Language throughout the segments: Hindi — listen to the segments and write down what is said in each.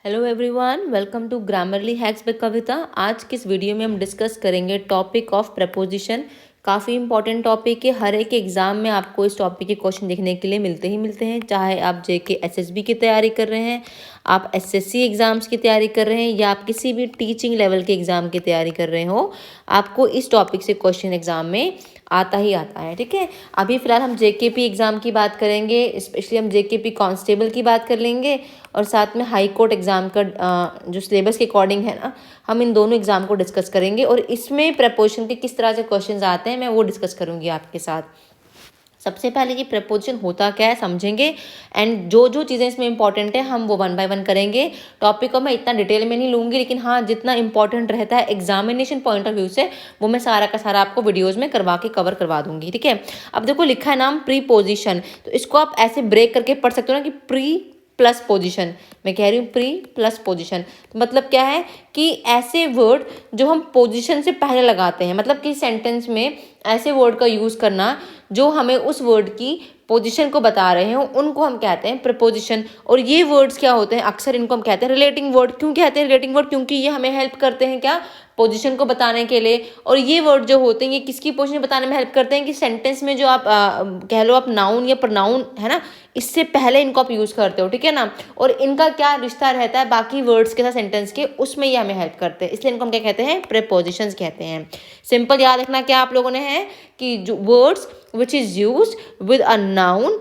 Hello everyone, welcome to Grammarly hacks by Kavita. आज की इस वीडियो में हम डिस्कस करेंगे टॉपिक ऑफ प्रपोजिशन। काफ़ी इंपॉर्टेंट टॉपिक है। हर एक एग्जाम में आपको इस टॉपिक के क्वेश्चन देखने के लिए मिलते हैं। चाहे आप जेके एसएसबी की तैयारी कर रहे हैं, आप एसएससी एग्ज़ाम्स की तैयारी कर रहे हैं या आप किसी भी टीचिंग लेवल के एग्ज़ाम की तैयारी कर रहे हो, आपको इस टॉपिक से क्वेश्चन एग्जाम में आता ही आता है। ठीक है, अभी फ़िलहाल हम जेकेपी एग्ज़ाम की बात करेंगे, स्पेशली हम जेकेपी कांस्टेबल की बात कर लेंगे और साथ में हाई कोर्ट एग्ज़ाम का जो सिलेबस के अकॉर्डिंग है ना, हम इन दोनों एग्ज़ाम को डिस्कस करेंगे और इसमें प्रपोजिशन के किस तरह से क्वेश्चंस आते हैं मैं वो डिस्कस करूँगी आपके साथ। सबसे पहले ये प्रपोजिशन होता क्या है समझेंगे एंड जो जो चीज़ें इसमें इंपॉर्टेंट है हम वो 1 बाय 1 करेंगे। टॉपिक को मैं इतना डिटेल में नहीं लूँगी, लेकिन हाँ जितना इंपॉर्टेंट रहता है एग्जामिनेशन पॉइंट ऑफ व्यू से वो मैं सारा का सारा आपको वीडियोज़ में कवर करवा दूँगी। ठीक है, अब देखो लिखा है नाम प्रीपोजिशन, तो इसको आप ऐसे ब्रेक करके पढ़ सकते हो ना कि प्री प्लस पोजिशन। मैं कह रही हूँ प्री प्लस पोजिशन, तो मतलब क्या है कि ऐसे वर्ड जो हम पोजिशन से पहले लगाते हैं, मतलब कि सेंटेंस में ऐसे वर्ड का यूज़ करना जो हमें उस वर्ड की पोजीशन को बता रहे हो, उनको हम कहते हैं प्रपोजिशन। और ये वर्ड्स क्या होते हैं, अक्सर इनको हम कहते हैं रिलेटिंग वर्ड। क्यों कहते हैं रिलेटिंग वर्ड? क्योंकि ये हमें हेल्प करते हैं क्या, पोजीशन को बताने के लिए। और ये वर्ड जो होते हैं ये किसकी पोजीशन बताने में हेल्प करते हैं कि सेंटेंस में जो आप कह लो आप नाउन या प्रोनाउन है ना, इससे पहले इनको आप यूज़ करते हो। ठीक है ना, और इनका क्या रिश्ता रहता है बाकी वर्ड्स के साथ सेंटेंस के, उसमें ये हमें हेल्प करते हैं, इसलिए इनको हम क्या कहते हैं, प्रीपोजिशंस कहते हैं। सिंपल याद रखना क्या आप लोगों ने है कि जो words which is used with a noun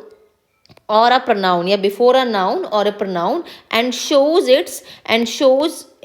or a pronoun या before a noun or a pronoun and shows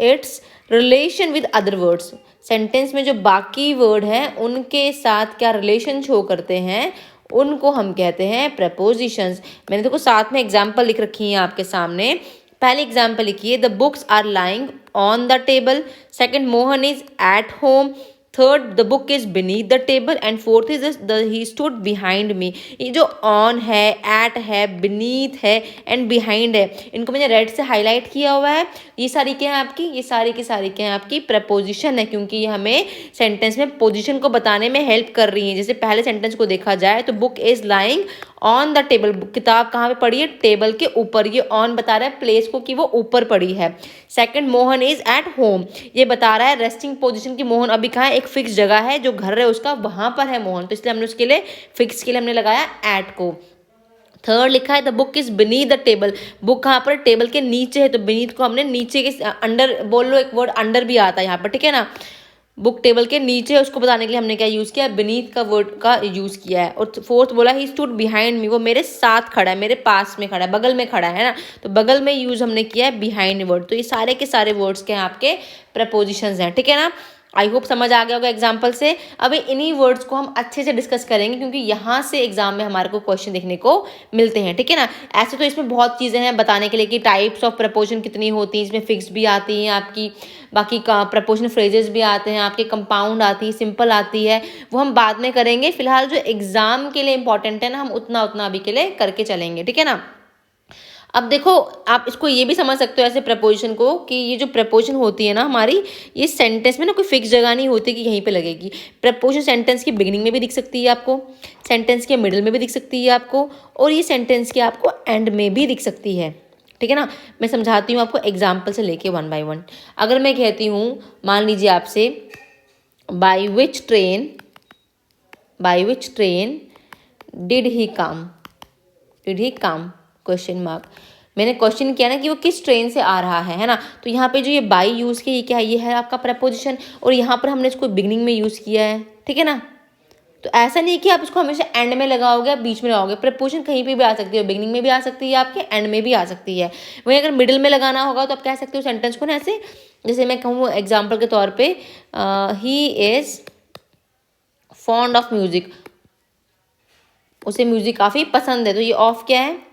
its relation with other words। Sentence में जो बाकी वर्ड हैं उनके साथ क्या रिलेशन शो करते हैं, उनको हम कहते हैं प्रपोजिशंस। मैंने देखो साथ में एग्जाम्पल लिख रखी है आपके सामने। पहली एग्जाम्पल लिखिए, the books are lying on the table. Second, Mohan is at home. Third, the book is beneath the table. And fourth is he stood behind me. ये जो ऑन है, एट है, बीनीथ है एंड बिहाइंड है, इनको मैंने रेड से हाईलाइट किया हुआ है। ये सारी क्या है आपकी, ये सारी की सारी क्या है आपकी प्रपोजिशन है, क्योंकि ये हमें सेंटेंस में पोजिशन को बताने में हेल्प कर रही है। जैसे पहले सेंटेंस को देखा जाए तो book is lying on the table, किताब कहाँ पे पड़ी है, टेबल के ऊपर। ये ऑन बता रहा है प्लेस को कि वो ऊपर पड़ी है। Second, Mohan is at home, ये बता रहा है रेस्टिंग पोजीशन की मोहन अभी कहाँ है, एक फिक्स जगह है जो घर है उसका, वहां पर है मोहन, तो इसलिए हमने उसके लिए फिक्स के लिए हमने लगाया एट को। थर्ड लिखा है the book is beneath the table, book कहाँ पर, टेबल के नीचे है, तो बीनीथ को हमने नीचे के अंडर बोल लो, एक वर्ड अंडर भी आता है यहाँ पर। ठीक है ना, बुक टेबल के नीचे है उसको बताने के लिए हमने क्या यूज़ किया, बीनीथ का वर्ड का यूज़ किया है। और फोर्थ बोला ही स्टूड बिहाइंड मी, वो मेरे साथ खड़ा है, मेरे पास में खड़ा है, बगल में खड़ा है ना, तो बगल में यूज़ हमने किया है बिहाइंड वर्ड। तो ये सारे के सारे वर्ड्स के हैं आपके प्रपोजिशंस हैं। ठीक है ना, आई होप समझ आ गया होगा एग्जाम्पल से। अभी इन्हीं वर्ड्स को हम अच्छे से डिस्कस करेंगे क्योंकि यहाँ से एग्जाम में हमारे को क्वेश्चन देखने को मिलते हैं। ठीक है ना, ऐसे तो इसमें बहुत चीज़ें हैं बताने के लिए कि टाइप्स ऑफ प्रपोजिशन कितनी होती हैं, इसमें फिक्स भी आती हैं आपकी, बाकी का प्रपोजिशन फ्रेजेस भी आते हैं आपके, कंपाउंड आती है, सिंपल आती है, वो हम बाद में करेंगे। फिलहाल जो एग्जाम के लिए इंपॉर्टेंट है ना, हम उतना उतना अभी के लिए करके चलेंगे। ठीक है ना, अब देखो आप इसको ये भी समझ सकते हो ऐसे प्रपोजिशन को कि ये जो प्रपोजिशन होती है ना हमारी, ये सेंटेंस में ना कोई फिक्स जगह नहीं होती कि यहीं पे लगेगी। प्रपोजिशन सेंटेंस की बिगिनिंग में भी दिख सकती है आपको, सेंटेंस के मिडिल में भी दिख सकती है आपको, और ये सेंटेंस के आपको एंड में भी दिख सकती है। ठीक है ना, मैं समझाती हूँ आपको एग्जाम्पल से लेके 1 बाय 1। अगर मैं कहती हूँ, मान लीजिए आपसे, by which train did he come, question mark. मैंने क्वेश्चन किया ना कि वो किस ट्रेन से आ रहा है ना, तो यहाँ पे जो ये बाई यूज़ किया, ये क्या है, ये है आपका प्रपोजिशन, और यहाँ पर हमने इसको बिगनिंग में यूज़ किया है। ठीक है ना, तो ऐसा नहीं कि आप इसको हमेशा एंड में लगाओगे, बीच में लगाओगे। प्रपोजिशन कहीं पे भी आ सकती है, बिगनिंग में भी आ सकती है, आपके एंड में भी आ सकती है। वहीं अगर मिडिल में लगाना होगा तो आप कह सकते हो सेंटेंस को ना ऐसे, जैसे मैं कहूँ एग्जाम्पल के तौर पर, he is fond of music, उसे म्यूजिक काफ़ी पसंद है, तो ये ऑफ क्या है,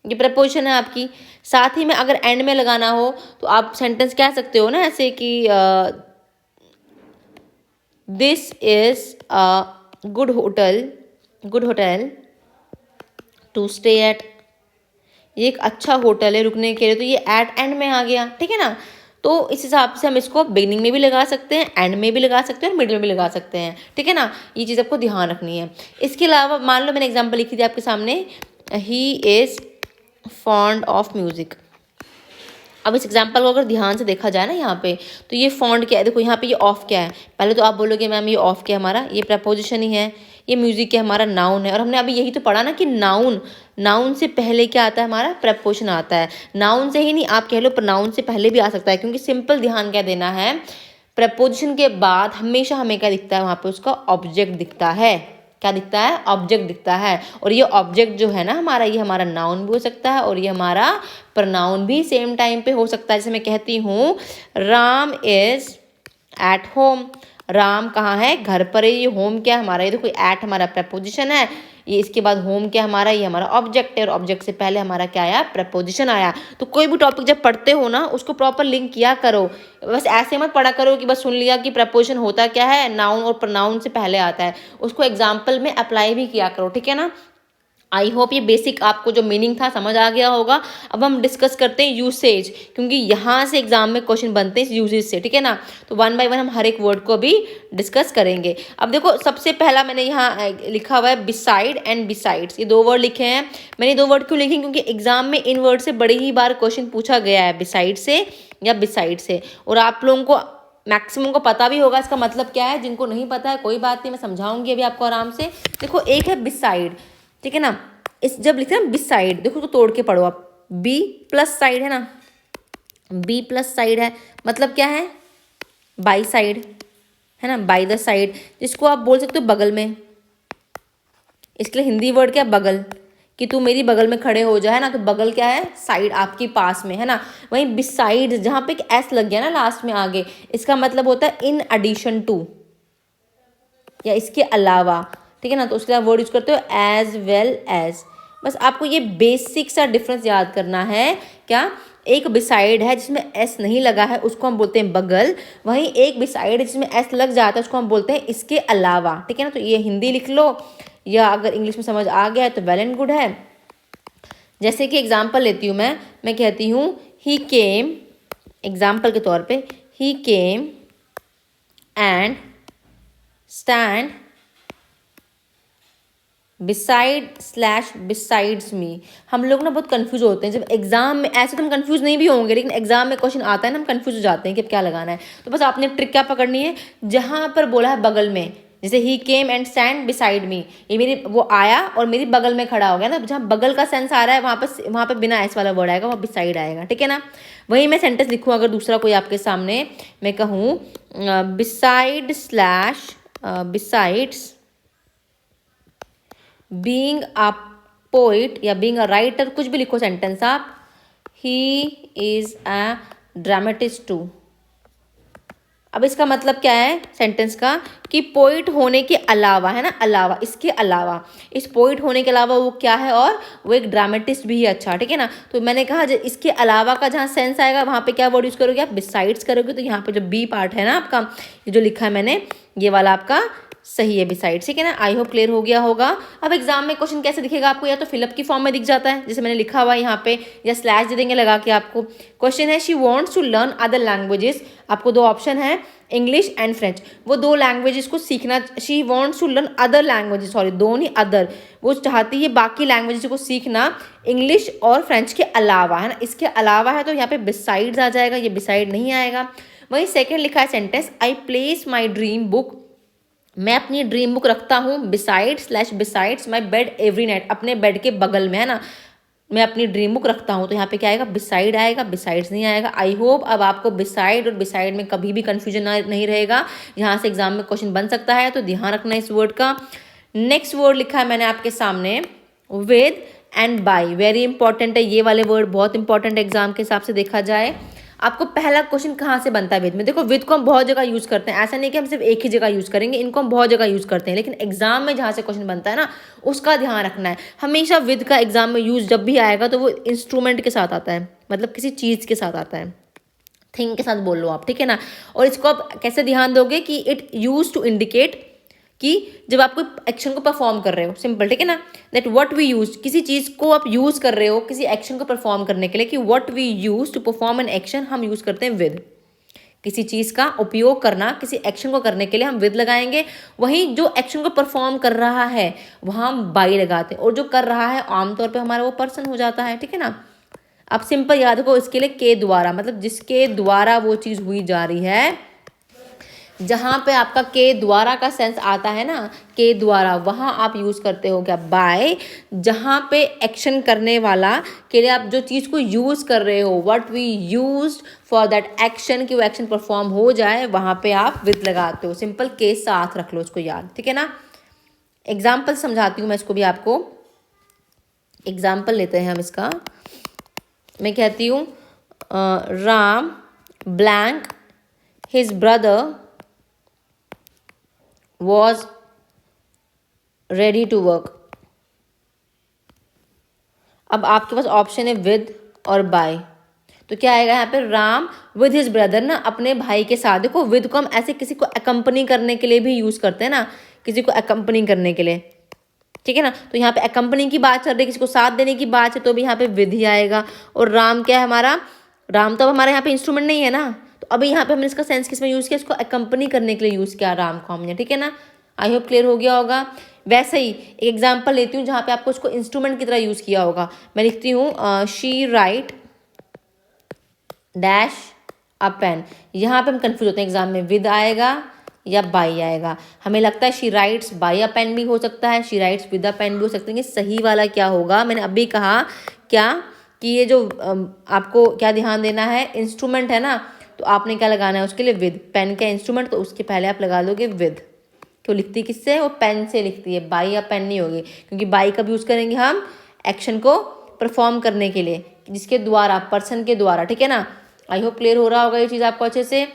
ये प्रपोजिशन है आपकी। साथ ही में अगर एंड में लगाना हो तो आप सेंटेंस कह सकते हो ना ऐसे कि this is a good hotel to stay at, ये एक अच्छा होटल है रुकने के लिए, तो ये एट एंड में आ गया। ठीक है ना, तो इस हिसाब से हम इसको बिगिनिंग में भी लगा सकते हैं, एंड में भी लगा सकते हैं और मिडिल में भी लगा सकते हैं। ठीक है ना, ये चीज़ आपको ध्यान रखनी है। इसके अलावा मान लो मैंने एग्जाम्पल लिखी थी आपके सामने, he is fond of music. अब इस एग्जाम्पल को अगर ध्यान से देखा जाए ना यहाँ पे, तो ये फॉन्ट क्या है, देखो यहाँ पे ये ऑफ क्या है। पहले तो आप बोलोगे मैम ये ऑफ क्या है, हमारा ये प्रपोजिशन ही है। ये म्यूजिक क्या हमारा नाउन है। और हमने अभी यही तो पढ़ा ना कि नाउन से पहले क्या आता है, हमारा प्रपोजिशन आता है। नाउन से ही नहीं, आप कह लो प्रोनाउन से पहले भी आ सकता है, क्योंकि सिंपल ध्यान क्या देना है, प्रपोजिशन के बाद हमेशा हमें क्या दिखता है, वहाँ पे उसका ऑब्जेक्ट दिखता है। क्या दिखता है, ऑब्जेक्ट दिखता है। और ये ऑब्जेक्ट जो है ना हमारा, ये हमारा नाउन भी हो सकता है और ये हमारा प्रोनाउन भी सेम टाइम पे हो सकता है। जैसे मैं कहती हूँ Ram is at home, Ram कहाँ है, घर पर है। ये होम क्या है हमारा, ये देखो एट हमारा प्रपोजिशन है, ये इसके बाद होम क्या हमारा, ये हमारा ऑब्जेक्ट है। और ऑब्जेक्ट से पहले हमारा क्या आया, प्रपोजिशन आया। तो कोई भी टॉपिक जब पढ़ते हो ना, उसको प्रॉपर लिंक किया करो। बस ऐसे मत पढ़ा करो कि बस सुन लिया कि प्रपोजिशन होता क्या है, नाउन और प्रोनाउन से पहले आता है। उसको एग्जाम्पल में अप्लाई भी किया करो, ठीक है ना। आई होप ये बेसिक आपको जो मीनिंग था समझ आ गया होगा। अब हम डिस्कस करते हैं यूसेज, क्योंकि यहाँ से एग्जाम में क्वेश्चन बनते हैं यूसेज से, ठीक है ना। तो वन बाय वन हम हर एक वर्ड को भी डिस्कस करेंगे। अब देखो सबसे पहला मैंने यहाँ लिखा हुआ है बिसाइड एंड बिसाइड्स, ये दो वर्ड लिखे हैं। मैंने दो वर्ड क्यों लिखे, क्योंकि एग्जाम में इन वर्ड से बड़ी ही बार क्वेश्चन पूछा गया है, बिसाइड से या बिसाइड से। और आप लोगों को मैक्सिमम को पता भी होगा इसका मतलब क्या है। जिनको नहीं पता है कोई बात नहीं, मैं समझाऊंगी अभी आपको आराम से। देखो एक है बिसाइड, ठीक है ना। इस जब लिखते हैं ना बिसाइड, देखो उसको तोड़ के पढ़ो आप, बी प्लस साइड है ना, बी प्लस साइड है, मतलब क्या है, बाई साइड है ना, बाई द साइड, जिसको आप बोल सकते हो बगल में। इसके लिए हिंदी वर्ड क्या है, बगल, कि तू मेरी बगल में खड़े हो जाए ना, तो बगल क्या है, साइड, आपकी पास में है ना। वहीं बिसाइड जहाँ पे एक एस लग गया ना लास्ट में आगे, इसका मतलब होता है इन एडिशन टू, या इसके अलावा, ठीक है ना। तो उसके लिए वर्ड यूज करते हो एज वेल एज। बस आपको ये बेसिक सा डिफरेंस याद करना है। क्या, एक बिसाइड है जिसमें एस नहीं लगा है, उसको हम बोलते हैं बगल। वहीं एक बिसाइड जिसमें एस लग जाता है, उसको हम बोलते हैं इसके अलावा, ठीक है ना। तो ये हिंदी लिख लो, या अगर इंग्लिश में समझ आ गया है तो वेल एंड गुड है। जैसे कि एग्जाम्पल लेती हूँ मैं कहती हूँ ही केम, एग्जाम्पल के तौर पे, he came and stand beside slash besides me. हम लोग ना बहुत कंफ्यूज होते हैं जब एग्जाम में, ऐसे तो हम कंफ्यूज नहीं भी होंगे, लेकिन एग्जाम में क्वेश्चन आता है ना, हम कंफ्यूज हो जाते हैं कि अब क्या लगाना है। तो बस आपने ट्रिक क्या पकड़नी है, जहां पर बोला है बगल में, जैसे he came and stand beside me, ये मेरी, वो आया और मेरी बगल में खड़ा हो गया ना, जहाँ बगल का सेंस आ रहा है वहाँ पे बिना एस वाला वर्ड आएगा, वहाँ बिसाइड आएगा, ठीक है ना। वही मैं सेंटेंस लिखूँ अगर दूसरा कोई आपके सामने, मैं कहूँ beside slash besides being a poet या बीइंग अ राइटर, कुछ भी लिखो सेंटेंस आप, he is a dramatist too. अब इसका मतलब क्या है सेंटेंस का, कि पोइट होने के अलावा, है ना, अलावा, इसके अलावा, इस पोइट होने के अलावा वो क्या है, और वो एक ड्रामेटिस्ट भी है, अच्छा, ठीक है ना। तो मैंने कहा इसके अलावा का जहाँ सेंस आएगा वहाँ पे क्या वर्ड यूज करोगे आप, बिसाइड्स करोगे। तो यहाँ पे जो बी पार्ट है ना आपका, ये जो लिखा है मैंने, ये वाला आपका सही है, बिसाइड, ठीक है ना। आई होप क्लियर हो गया होगा। अब एग्जाम में क्वेश्चन कैसे दिखेगा आपको, या तो फिलअप की फॉर्म में दिख जाता है जैसे मैंने लिखा हुआ है यहाँ पे, या स्लैश दे देंगे लगा के आपको। क्वेश्चन है she wants to learn other languages, आपको दो ऑप्शन है, इंग्लिश एंड फ्रेंच। वो दो लैंग्वेजेस को सीखना, she wants to learn other languages, sorry दो नहीं अदर, वो चाहती है बाकी लैंग्वेजेस को सीखना, इंग्लिश और फ्रेंच के अलावा, है ना। इसके अलावा है तो यहाँ पे बिसाइड्स आ जाएगा, ये बिसाइड नहीं आएगा। वहीं सेकेंड लिखा है sentence, I place my dream book, मैं अपनी ड्रीम बुक रखता हूँ beside slash besides my bed every night, अपने बेड के बगल में, है ना, मैं अपनी ड्रीम बुक रखता हूँ। तो यहाँ पे क्या आएगा, बिसाइड आएगा, बिसाइड्स नहीं आएगा। आई होप अब आपको बिसाइड और बिसाइड में कभी भी कन्फ्यूजन नहीं रहेगा। यहाँ से एग्जाम में क्वेश्चन बन सकता है, तो ध्यान रखना इस वर्ड का। नेक्स्ट वर्ड लिखा है मैंने आपके सामने, with and by, very important है ये वाले वर्ड, बहुत इंपॉर्टेंट एग्जाम के हिसाब से देखा जाए। आपको पहला क्वेश्चन कहाँ से बनता है विद में, देखो विद को हम बहुत जगह यूज करते हैं, ऐसा नहीं कि हम सिर्फ एक ही जगह यूज करेंगे, इनको हम बहुत जगह यूज करते हैं, लेकिन एग्जाम में जहाँ से क्वेश्चन बनता है ना, उसका ध्यान रखना है। हमेशा विद का एग्जाम में यूज जब भी आएगा तो वो इंस्ट्रूमेंट के साथ आता है, मतलब किसी चीज के साथ आता है, थिंग के साथ बोल लो आप, ठीक है ना। और इसको आप कैसे ध्यान दोगे कि इट यूज टू इंडिकेट, कि जब आप कोई एक्शन को परफॉर्म कर रहे हो, सिंपल, ठीक है ना, दैट व्हाट वी यूज, किसी चीज को आप यूज कर रहे हो किसी एक्शन को परफॉर्म करने के लिए, कि what we use to perform an action, हम यूज करते हैं विद। किसी चीज का उपयोग करना किसी एक्शन को करने के लिए हम विद लगाएंगे। वहीं जो एक्शन को परफॉर्म कर रहा है वहां हम बाई लगाते हैं, और जो कर रहा है आमतौर पर हमारा वो पर्सन हो जाता है, ठीक है ना। अब सिंपल याद रखो इसके लिए के द्वारा, मतलब जिसके द्वारा वो चीज़ हुई जा रही है, जहाँ पे आपका के द्वारा का सेंस आता है ना, के द्वारा, वहाँ आप यूज़ करते हो क्या बाय। जहाँ पे एक्शन करने वाला के लिए आप जो चीज़ को यूज़ कर रहे हो, what we use for that action, कि वो एक्शन परफॉर्म हो जाए, वहाँ पे आप विद लगाते हो। सिंपल के साथ रख लो उसको याद, ठीक है ना। एग्जाम्पल समझाती हूँ मैं इसको भी आपको। एग्जाम्पल लेते हैं हम इसका। मैं कहती हूँ Ram blank his brother was ready to work। अब आपके पास ऑप्शन है विद और बाय, तो क्या आएगा यहाँ पे, राम विद हिज ब्रदर ना, अपने भाई के साथ। देखो विद को हम ऐसे किसी को अकम्पनी करने के लिए भी यूज करते हैं ना, किसी को अकम्पनी करने के लिए, ठीक है ना। तो यहाँ पे अकम्पनी की बात चल रही है, किसी को साथ देने की बात है, तो भी यहाँ पे विद ही आएगा। और राम क्या है हमारा, राम तो अब हमारे यहाँ पे इंस्ट्रूमेंट नहीं है ना, तो अभी यहाँ पे हमने इसका सेंस किस में यूज़ किया, इसको अकम्पनी करने के लिए यूज़ किया राम को हमने, ठीक है ना। आई होप क्लियर हो गया होगा। वैसे ही एक एग्जाम्पल लेती हूँ जहाँ पे आपको इसको इंस्ट्रूमेंट की तरह यूज़ किया होगा। मैं लिखती हूँ she write dash a pen. यहाँ पे हम कंफ्यूज होते हैं एग्जाम में, विद आएगा या बाई आएगा। हमें लगता है she writes by a pen भी हो सकता है, she writes with a pen भी हो सकते हैं। सही वाला क्या होगा, मैंने अभी कहा क्या कि ये जो आपको क्या ध्यान देना है, इंस्ट्रूमेंट है ना, तो आपने क्या लगाना है उसके लिए विद। पेन का इंस्ट्रूमेंट, तो उसके पहले आप लगा लोगे विद। क्यों लिखती किससे, वो पेन से लिखती है, बाई या पेन नहीं होगी, क्योंकि बाई कब यूज़ करेंगे हम, एक्शन को परफॉर्म करने के लिए, जिसके द्वारा, पर्सन के द्वारा, ठीक है ना। आई होप क्लियर हो रहा होगा ये चीज़ आपको अच्छे से।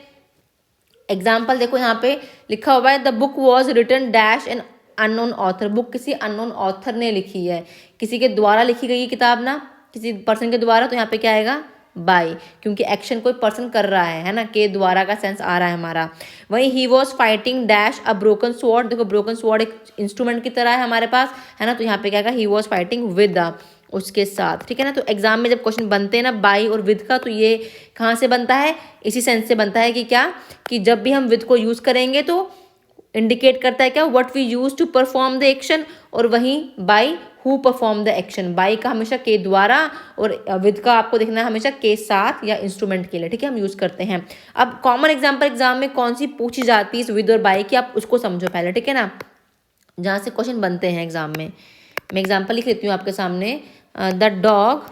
एग्जाम्पल देखो यहाँ पे लिखा हुआ है the book was written dash an unknown author. Book किसी अननोन ऑथर ने लिखी है, किसी के द्वारा लिखी गई किताब ना, किसी पर्सन के द्वारा, तो यहाँ पे क्या आएगा बाय, क्योंकि एक्शन कोई पर्सन कर रहा है ना, के द्वारा का सेंस आ रहा है हमारा। वहीं he was fighting dash a broken sword. देखो ब्रोकन स्वॉर्ड एक इंस्ट्रूमेंट की तरह है हमारे पास, है ना, तो यहाँ पे क्या आएगा, he was fighting with the, उसके साथ, ठीक है ना। तो एग्जाम में जब क्वेश्चन बनते हैं ना बाई और विद का, तो ये कहाँ से बनता है, इसी सेंस से बनता है कि क्या, कि जब भी हम विद को यूज करेंगे तो इंडिकेट करता है क्या, what we use to perform the action, और वहीं by who perform the action. By का हमेशा के द्वारा, और विद का आपको देखना है हमेशा के साथ या इंस्ट्रूमेंट के लिए, ठीक है, हम यूज करते हैं। अब कॉमन एग्जाम्पल एग्जाम में कौन सी पूछी जाती है इस विद और बाई की, आप उसको समझो पहले, ठीक है ना, जहाँ से क्वेश्चन बनते हैं एग्जाम में। मैं एग्जाम्पल लिख लेती हूँ आपके सामने। The dog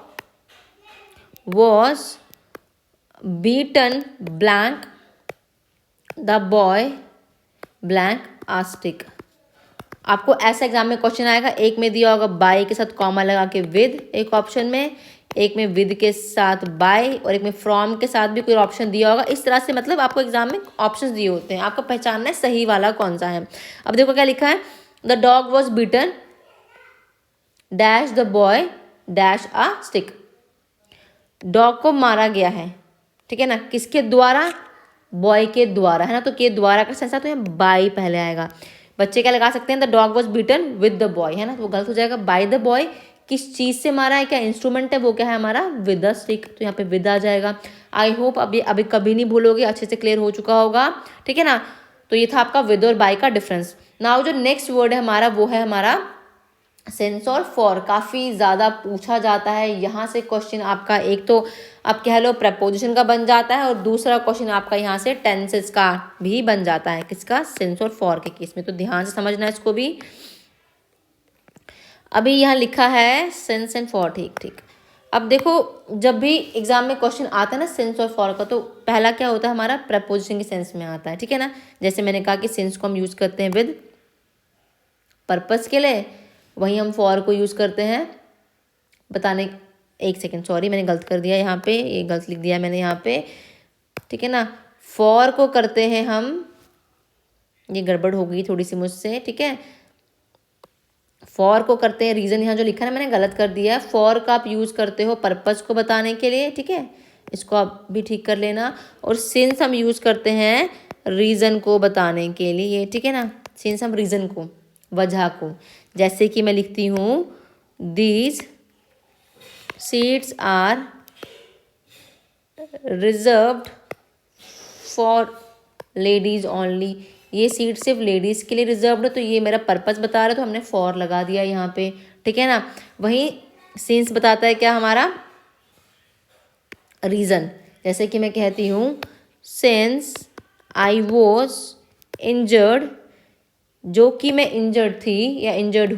was beaten blank the boy blank a stick. आपको ऐसा एग्जाम में क्वेश्चन आएगा, एक में दिया होगा बाय के साथ कॉमा लगा के विद, एक ऑप्शन में, एक में विद के साथ बाय, और एक में फ्रॉम के साथ भी कोई ऑप्शन दिया होगा। इस तरह से मतलब आपको एग्जाम में ऑप्शंस दिए होते हैं, आपको पहचानना है सही वाला कौन सा है। अब देखो क्या लिखा है, the dog was beaten dash the boy dash a stick. Dog को मारा गया है, ठीक है ना, किसके द्वारा, बॉय के द्वारा, है ना, तो के द्वारा का सेंस तो यहाँ बाय पहले आएगा। बच्चे क्या लगा सकते हैं, the dog was beaten with the boy, है ना, तो वो गलत हो जाएगा। बाय द बॉय किस चीज़ से मारा है, क्या इंस्ट्रूमेंट है, वो क्या है हमारा विद द स्टिक, तो यहाँ पे विद आ जाएगा। आई होप अभी कभी नहीं भूलोगे, अच्छे से क्लियर हो चुका होगा, ठीक है ना। तो ये था आपका विद और बाय का डिफरेंस। नाउ जो नेक्स्ट वर्ड है हमारा, वो है हमारा सेंस और फॉर। काफ़ी ज़्यादा पूछा जाता है यहाँ से क्वेश्चन आपका, एक तो आप कह लो प्रपोजिशन का बन जाता है, और दूसरा क्वेश्चन आपका यहाँ से टेंसेस का भी बन जाता है, किसका, सेंस और फॉर के केस में। तो ध्यान से समझना है इसको भी। अभी यहाँ लिखा है सेंस एंड फॉर, ठीक ठीक। अब देखो जब भी एग्जाम में क्वेश्चन आता है ना सेंस और फॉर का, तो पहला क्या होता है हमारा, प्रपोजिशन के सेंस में आता है, ठीक है ना। जैसे मैंने कहा कि सेंस को हम यूज़ करते हैं विद पर्पस के लिए, वहीं हम फॉर को यूज़ करते हैं बताने, एक सेकेंड सॉरी मैंने गलत कर दिया यहाँ पे, ये गलत लिख दिया मैंने यहाँ पे, ठीक है ना। फॉर को करते हैं हम, ये गड़बड़ हो गई थोड़ी सी मुझसे, ठीक है, फॉर को करते हैं, रीज़न यहाँ जो लिखा है मैंने गलत कर दिया है। फॉर का आप यूज़ करते हो पर्पस को बताने के लिए, ठीक है, इसको आप भी ठीक कर लेना। और सिंस हम यूज़ करते हैं रीज़न को बताने के लिए, ठीक है ना, सिंस हम रीज़न को, वजह को, जैसे कि मैं लिखती हूँ these seats are reserved for ladies only. ये सीट सिर्फ लेडीज़ के लिए रिजर्व्ड है, तो ये मेरा पर्पस बता रहा है, तो हमने फॉर लगा दिया यहाँ पे, ठीक है ना। वहीं सिंस बताता है क्या हमारा, रीज़न, जैसे कि मैं कहती हूँ सिंस आई वॉज इंजर्ड, जो कि मैं इंजर्ड थी या इंजर्ड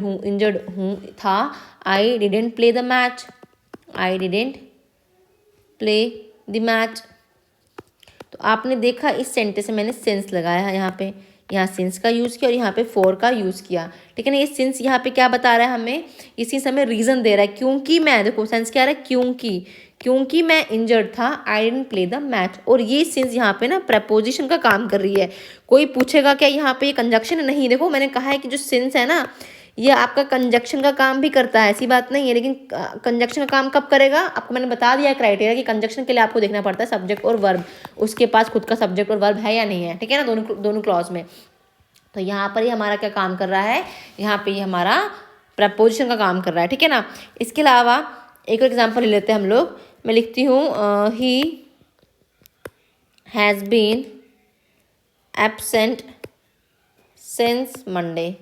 हूँ था, I didn't play the match, I didn't play the match. तो आपने देखा इस सेंटेंस में मैंने सिंस लगाया है यहाँ पे, यहाँ सिंस का यूज़ किया और यहाँ पे फॉर का यूज़ किया, ठीक है ना। ये सिंस यहाँ पे क्या बता रहा है हमें, ये सिंस हमें रीज़न दे रहा है, क्योंकि मैं, देखो सेंस क्या आ रहा है, क्योंकि मैं इंजर्ड था, I didn't play the match. और ये सिंस यहाँ पे ना प्रपोजिशन का काम कर रही है। कोई पूछेगा क्या यहाँ पे ये कंजक्शन है, नहीं, देखो मैंने कहा है कि जो सिंस है ना ये आपका कंजक्शन का काम भी करता है, ऐसी बात नहीं है, लेकिन कंजक्शन का काम कब करेगा, आपको मैंने बता दिया है क्राइटेरिया कि कंजक्शन के लिए आपको देखना पड़ता है सब्जेक्ट और वर्ब, उसके पास खुद का सब्जेक्ट और वर्ब है या नहीं है, ठीक है ना, दोनों क्लॉज में। तो यहाँ पर ही हमारा क्या काम कर रहा है, यहाँ पे ये हमारा प्रपोजिशन का काम कर रहा है, ठीक है ना। इसके अलावा एक और एग्जाम्पल ले लेते हैं हम लोग। मैं लिखती हूँ he has been absent since Monday.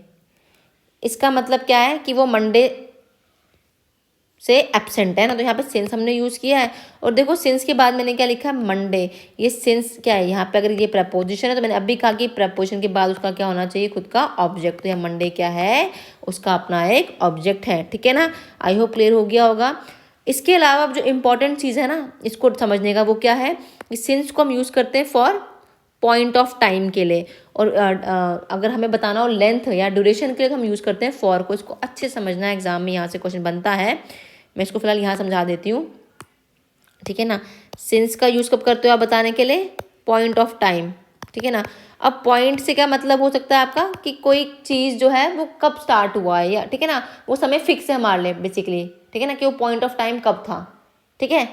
इसका मतलब क्या है कि वो मंडे से एब्सेंट है ना, तो यहाँ पे सिंस हमने यूज़ किया है। और देखो सिंस के बाद मैंने क्या लिखा है, मंडे। ये सिंस क्या है, यहाँ पे अगर ये प्रपोजिशन है तो मैंने अभी कहा कि प्रपोजिशन के बाद उसका क्या होना चाहिए, खुद का ऑब्जेक्ट। तो यह मंडे क्या है, उसका अपना एक ऑब्जेक्ट है, ठीक है ना। आई होप क्लियर हो गया होगा। इसके अलावा जो इम्पोर्टेंट चीज़ है ना इसको समझने का, वो क्या है, सिंस को हम यूज़ करते हैं फॉर पॉइंट ऑफ टाइम के लिए, और अगर हमें बताना हो लेंथ या ड्यूरेशन के लिए तो हम यूज़ करते हैं फॉर को। इसको अच्छे समझना है, एग्जाम में यहाँ से क्वेश्चन बनता है। मैं इसको फिलहाल यहाँ समझा देती हूँ, ठीक है ना। सिंस का यूज़ कब करते हो आप बताने के लिए, पॉइंट ऑफ टाइम, ठीक है ना। अब पॉइंट से क्या मतलब हो सकता है आपका कि कोई चीज़ जो है वो कब स्टार्ट हुआ है, या ठीक है ना, वो समय फिक्स है हमारे लिए बेसिकली, ठीक है ना, कि वो पॉइंट ऑफ टाइम कब था, ठीक है।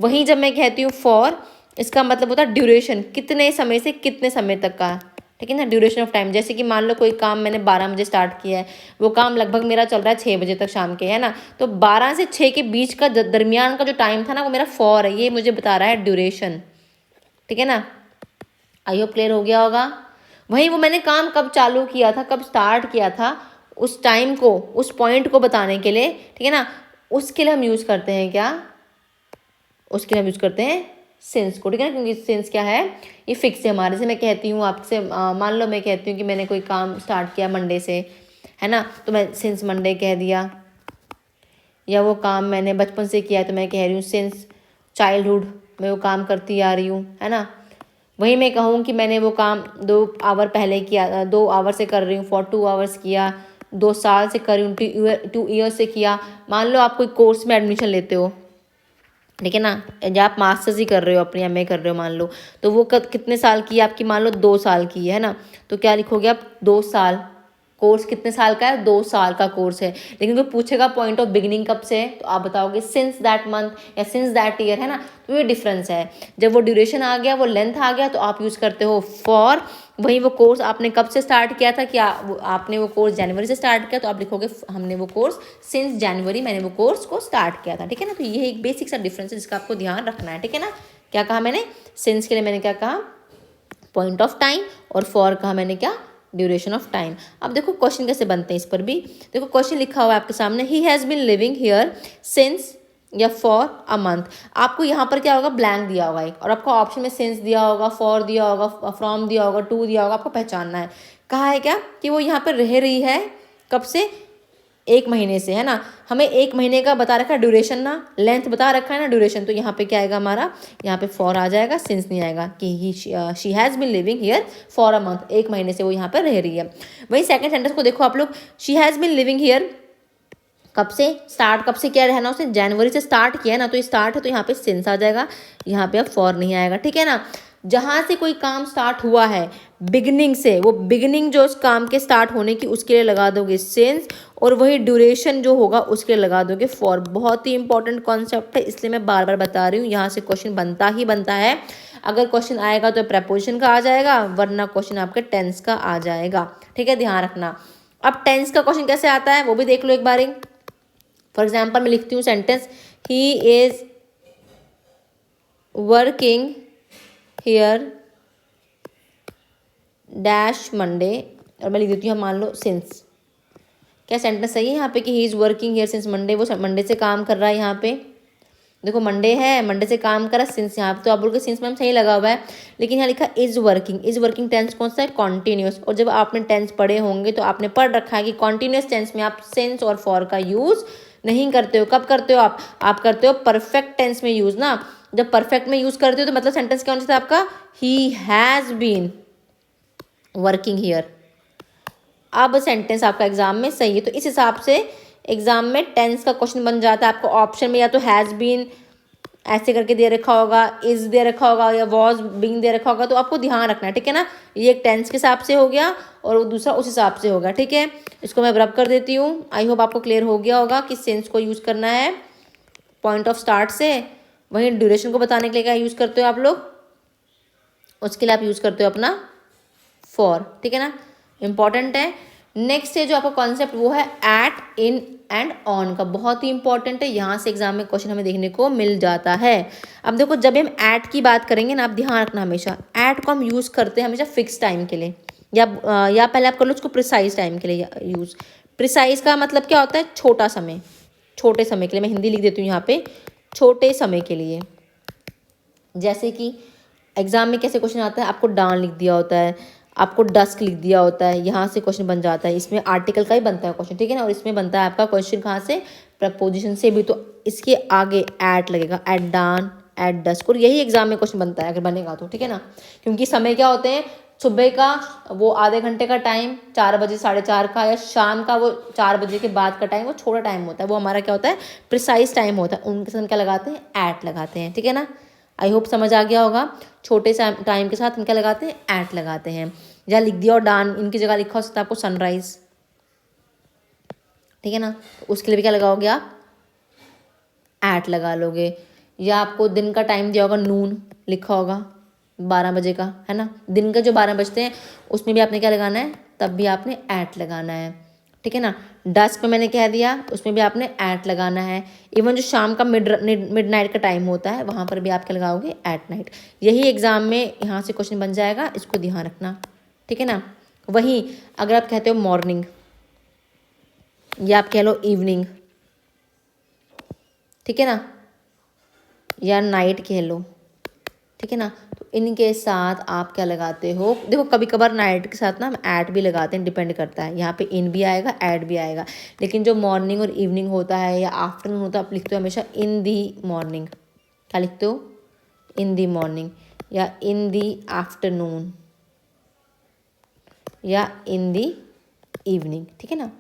वहीं जब मैं कहती हूँ फॉर, इसका मतलब होता है ड्यूरेशन, कितने समय से कितने समय तक का, ठीक है ना, ड्यूरेशन ऑफ टाइम। जैसे कि मान लो कोई काम मैंने 12 बजे स्टार्ट किया है, वो काम लगभग मेरा चल रहा है 6 बजे तक शाम के, है ना। तो 12 से 6 के बीच का दरमियान का जो टाइम था ना वो मेरा फॉर है, ये मुझे बता रहा है ड्यूरेशन, ठीक है ना। आई होप क्लियर हो गया होगा। वहीं वो मैंने काम कब चालू किया था, कब स्टार्ट किया था, उस टाइम को, उस पॉइंट को बताने के लिए, ठीक है ना, उसके लिए हम यूज़ करते हैं क्या, उसके लिए हम यूज़ करते हैं सिंस को, ठीक है ना, क्योंकि सिंस क्या है, ये फिक्स है हमारे से। मैं कहती हूँ आपसे, मान लो मैं कहती हूँ कि मैंने कोई काम स्टार्ट किया मंडे से, है ना, तो मैं सिंस मंडे कह दिया। या वो काम मैंने बचपन से किया है तो मैं कह रही हूँ सिंस चाइल्डहुड मैं वो काम करती आ रही हूँ, है ना। वहीं मैं कहूँ कि मैंने वो काम 2 आवर पहले किया, 2 आवर से कर रही हूँ, फॉर 2 आवर्स किया, 2 साल से कर रही हूँ, 2 ईयर से किया। मान लो आप कोई कोर्स में एडमिशन लेते हो, ठीक है ना, जब आप मास्टर्स ही कर रहे हो, अपनी एमए कर रहे हो मान लो, तो वो कितने साल की है आपकी, मान लो 2 साल की है ना, तो क्या लिखोगे आप, 2 साल। कोर्स कितने साल का है, 2 साल का कोर्स है। लेकिन कोई पूछेगा पॉइंट ऑफ बिगिनिंग कब से है, तो आप बताओगे सिंस दैट मंथ या सिंस दैट ईयर, है ना। तो ये डिफरेंस है। जब वो ड्यूरेशन आ गया, वो लेंथ आ गया, तो आप यूज़ करते हो फॉर। वहीं वो कोर्स आपने कब से स्टार्ट किया था, क्या आपने वो कोर्स जनवरी से स्टार्ट किया, तो आप लिखोगे हमने वो कोर्स सिंस जनवरी, मैंने वो कोर्स को स्टार्ट किया था, ठीक है ना। तो ये एक बेसिक सा डिफरेंस है जिसका आपको ध्यान रखना है, ठीक है ना। क्या कहा मैंने, सिंस के लिए मैंने क्या कहा, पॉइंट ऑफ टाइम, और फॉर कहा मैंने क्या, ड्यूरेशन ऑफ टाइम। अब देखो क्वेश्चन कैसे बनते हैं इस पर भी। देखो क्वेश्चन लिखा हुआ है आपके सामने, he has been living here since या फॉर अ मंथ। आपको यहाँ पर क्या होगा, ब्लैंक दिया होगा एक, और आपको ऑप्शन में सिंस दिया होगा, फॉर दिया होगा, फ्रॉम दिया होगा, टू दिया होगा। आपको पहचानना है, कहा है क्या कि वो यहाँ पर रह रही है कब से, 1 महीने से, है ना। हमें 1 महीने का बता रखा है ड्यूरेशन ना, लेंथ बता रखा है ना ड्यूरेशन, तो यहाँ पे क्या आएगा हमारा, यहाँ पे फॉर आ जाएगा, सिंस नहीं आएगा, कि she has been living here for a month, 1 महीने से वो यहाँ पर रह रही है। वही सेकंड सेंटेंस को देखो आप लोग, she has been living here कब से, स्टार्ट कब से किया रहना, उसने जनवरी से स्टार्ट किया है ना, तो ये स्टार्ट है तो यहाँ पे सिंस आ जाएगा, यहाँ पे अब फॉर नहीं आएगा, ठीक है ना। जहाँ से कोई काम स्टार्ट हुआ है बिगिनिंग से, वो बिगिनिंग जो उस काम के स्टार्ट होने की उसके लिए लगा दोगे सिंस, और वही ड्यूरेशन जो होगा उसके लिए लगा दोगे फॉर। बहुत ही इंपॉर्टेंट कॉन्सेप्ट है, इसलिए मैं बार बार बता रही हूँ, यहाँ से क्वेश्चन बनता ही बनता है। अगर क्वेश्चन आएगा तो प्रपोजिशन का आ जाएगा, वरना क्वेश्चन आपके टेंस का आ जाएगा, ठीक है, ध्यान रखना। अब टेंस का क्वेश्चन कैसे आता है वो भी देख लो एक बार। फॉर एग्जाम्पल मैं लिखती हूँ sentence, he is working here dash Monday, और मैं लिख देती हूँ मान लो सिंस। क्या सेंटेंस सही है यहाँ पे कि he is working here since Monday, वो मंडे से काम कर रहा है यहाँ पे। देखो मंडे है, मंडे से काम करा, सिंस यहाँ पे तो आप बोलोगे सिंस मैम सही लगा हुआ है, लेकिन यहाँ लिखा is working. Is working tense कौन सा है? कॉन्टिन्यूस। और जब आपने टेंस पढ़े होंगे तो आपने पढ़ रखा है कि कॉन्टिन्यूस टेंस में आप सिंस और फॉर का यूज नहीं करते हो। कब करते हो आप करते हो परफेक्ट टेंस में यूज ना। जब परफेक्ट में यूज करते हो तो मतलब सेंटेंस क्या होना चाहिए आपका? He has been working here. अब सेंटेंस आपका एग्जाम में सही है, तो इस हिसाब से एग्जाम में टेंस का क्वेश्चन बन जाता है। आपको ऑप्शन में या तो हैज बीन ऐसे करके दे रखा होगा, इज दे रखा होगा, या वॉज बीइंग दे रखा होगा, तो आपको ध्यान रखना है, ठीक है ना। ये एक टेंस के हिसाब से हो गया और वो दूसरा उस हिसाब से होगा, ठीक है। इसको मैं रब कर देती हूँ। आई होप आपको क्लियर हो गया होगा कि सेंस को यूज़ करना है पॉइंट ऑफ स्टार्ट से। वहीं ड्यूरेशन को बताने के लिए क्या यूज़ करते हो आप लोग? उसके लिए आप यूज़ करते हो अपना फॉर, ठीक है ना। इंपॉर्टेंट है। नेक्स्ट है जो आपका कॉन्सेप्ट वो है एट, इन एंड ऑन का। बहुत ही इंपॉर्टेंट है, यहाँ से एग्जाम में क्वेश्चन हमें देखने को मिल जाता है। अब देखो जब हम एट की बात करेंगे ना, आप ध्यान रखना हमेशा एट को हम यूज़ करते हैं हमेशा फिक्स टाइम के लिए, या पहले आप कर लो उसको प्रिसाइज टाइम के लिए यूज़। प्रिसाइज का मतलब क्या होता है? छोटा समय, छोटे समय के लिए। मैं हिंदी लिख देती हूँ यहाँ पे, छोटे समय के लिए। जैसे कि एग्जाम में कैसे क्वेश्चन आता है, आपको डान लिख दिया होता है, आपको डस्क लिख दिया होता है, यहाँ से क्वेश्चन बन जाता है। इसमें आर्टिकल का ही बनता है क्वेश्चन, ठीक है ना। और इसमें बनता है आपका क्वेश्चन कहाँ से? प्रपोजिशन से भी। तो इसके आगे एट लगेगा, एट डान, एट डस्क। और यही एग्जाम में क्वेश्चन बनता है अगर बनेगा तो, ठीक है ना। क्योंकि समय क्या होते हैं? सुबह का वो आधे घंटे का टाइम 4 बजे 4:30 का, या शाम का वो 4 बजे के बाद का टाइम, वो छोटा टाइम होता है, वो हमारा क्या होता है? प्रिसाइज टाइम होता है। उनके साथ क्या लगाते हैं? एट लगाते हैं, ठीक है ना। आई होप समझ आ गया होगा। छोटे से टाइम के साथ इनका लगाते हैं? एट लगाते हैं। या लिख दिया और डान, इनकी जगह लिखा हो सकता है आपको सनराइज, ठीक है ना। तो उसके लिए भी क्या लगाओगे आप? एट लगा लोगे। या आपको दिन का टाइम दिया होगा, नून लिखा होगा 12 बजे का, है ना। दिन का जो 12 बजते हैं उसमें भी आपने क्या लगाना है? तब भी आपने एट लगाना है, ठीक है ना। डस्क में मैंने कह दिया, उसमें भी आपने एट लगाना है। इवन जो शाम का मिड नाइट का टाइम होता है वहाँ पर भी आप क्या लगाओगे? At night. यही एग्जाम में यहाँ से क्वेश्चन बन जाएगा, इसको ध्यान रखना, ठीक है ना। वहीं अगर आप कहते हो मॉर्निंग, या आप कह लो इवनिंग, ठीक है ना, या नाइट कह लो, ठीक है ना। तो इनके साथ आप क्या लगाते हो? देखो कभी कभार नाइट के साथ ना हम ऐट भी लगाते हैं, डिपेंड करता है। यहाँ पे इन भी आएगा, ऐट भी आएगा। लेकिन जो मॉर्निंग और इवनिंग होता है या आफ्टरनून होता है, आप लिखते हो हमेशा इन दी मॉर्निंग। क्या लिखते हो? इन दी मॉर्निंग, या इन दी आफ्टरनून, या इन दी इवनिंग, ठीक है ना।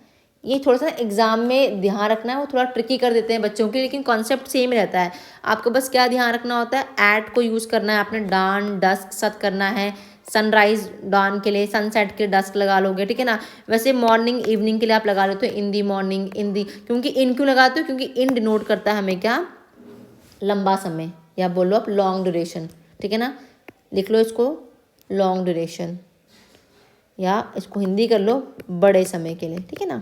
ये थोड़ा सा एग्जाम में ध्यान रखना है, वो थोड़ा ट्रिकी कर देते हैं बच्चों के लिए, लेकिन कॉन्सेप्ट सेम रहता है। आपको बस क्या ध्यान रखना होता है? एट को यूज़ करना है आपने, डान डस्क साथ करना है। सनराइज डान के लिए, सनसेट के डस्क लगा लोगे, ठीक है ना। वैसे मॉर्निंग इवनिंग के लिए आप लगा लेते हो इन दी मॉर्निंग, इन दी। क्योंकि इन क्यों लगाते हो? क्योंकि इन डिनोट करता है हमें क्या? लंबा समय, या बोलो आप लॉन्ग ड्यूरेशन, ठीक है ना। लिख लो इसको लॉन्ग ड्यूरेशन, या इसको हिंदी कर लो बड़े समय के लिए, ठीक है ना।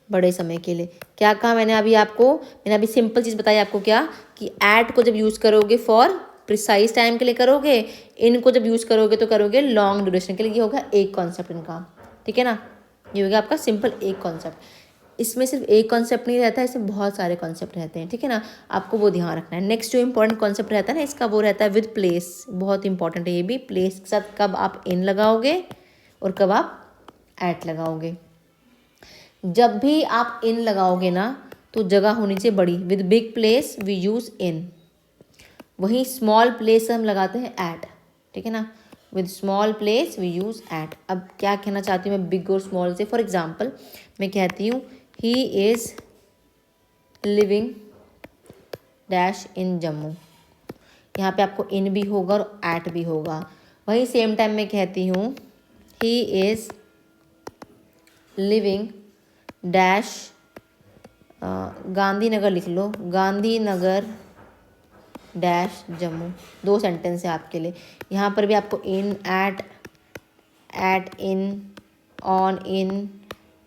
बड़े समय के लिए क्या कहा मैंने अभी आपको? मैंने अभी सिंपल चीज़ बताई आपको, क्या कि एट को जब यूज़ करोगे फॉर प्रिसाइज टाइम के लिए करोगे, इनको जब यूज़ करोगे तो करोगे लॉन्ग ड्यूरेशन के लिए। ये होगा एक कॉन्सेप्ट इनका, ठीक है ना। ये हो गया आपका सिंपल एक कॉन्सेप्ट। इसमें सिर्फ एक कॉन्सेप्ट नहीं रहता है, इसमें बहुत सारे कॉन्सेप्ट रहते हैं, ठीक है ना। आपको वो ध्यान रखना है। नेक्स्ट जो इंपॉर्टेंट कॉन्सेप्ट रहता है ना इसका, वो रहता है विद प्लेस। बहुत इंपॉर्टेंट है ये भी। प्लेस के साथ कब आप इन लगाओगे और कब आप एट लगाओगे। जब भी आप इन लगाओगे ना तो जगह होनी चाहिए बड़ी। With big place we use in. वहीं स्मॉल प्लेस हम लगाते हैं एट, ठीक है ना। With small place we use at. अब क्या कहना चाहती हूँ मैं बिग और स्मॉल से? फॉर एग्जाम्पल मैं कहती हूँ he is living dash in Jammu. यहाँ पे आपको इन भी होगा और एट भी होगा। वहीं सेम टाइम में कहती हूँ he is living dash Gandhinagar, लिख लो गांधीनगर डैश जम्मू। 2 सेंटेंस है आपके लिए। यहाँ पर भी आपको in, at in, on in,